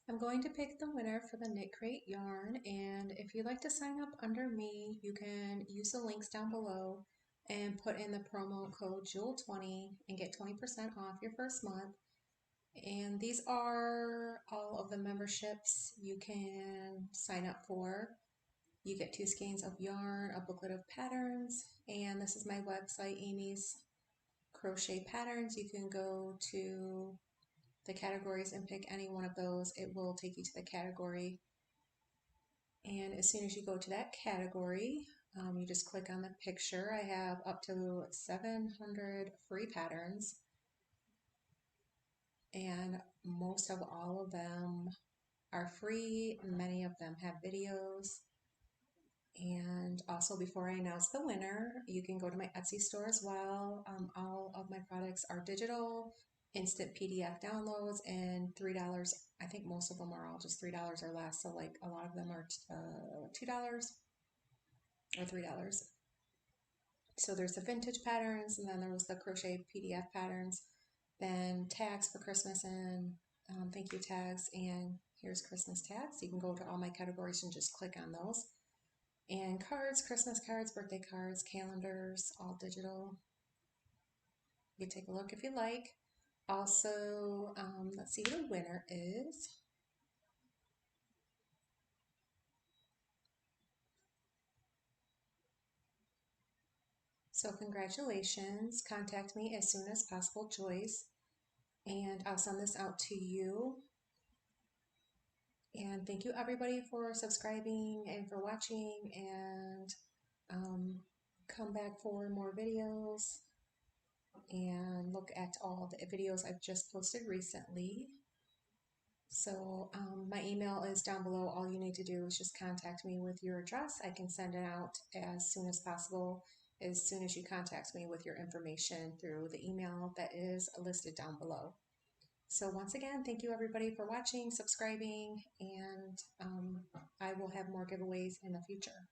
I'm going to pick the winner for the Knit Crate yarn, and if you'd like to sign up under me, you can use the links down below and put in the promo code JEWEL20 and get 20% off your first month. And these are all of the memberships you can sign up for. You get 2 skeins of yarn, a booklet of patterns, and this is my website, Amy's Crochet Patterns. You can go to the categories and pick any one of those. It will take you to the category, and as soon as you go to that category, you just click on the picture. I have up to 700 free patterns, and most of all of them are free. Many of them have videos. And also, before I announce the winner, you can go to my Etsy store as well. All of my products are digital, instant PDF downloads, and $3. I think most of them are all just $3 or less. So, like, a lot of them are $2 or $3. So, there's the vintage patterns, and then there was the crochet PDF patterns, then tags for Christmas, and thank you tags, and here's Christmas tags. You can go to all my categories and just click on those. And cards, Christmas cards, birthday cards, calendars, all digital. You can take a look if you like. Also, let's see who the winner is. So congratulations. Contact me as soon as possible, Joyce, and I'll send this out to you. And thank you everybody for subscribing and for watching, and come back for more videos and look at all the videos I've just posted recently. So my email is down below. All you need to do is just contact me with your address. I can send it out as soon as possible, as soon as you contact me with your information through the email that is listed down below. So once again, thank you everybody for watching, subscribing, and I will have more giveaways in the future.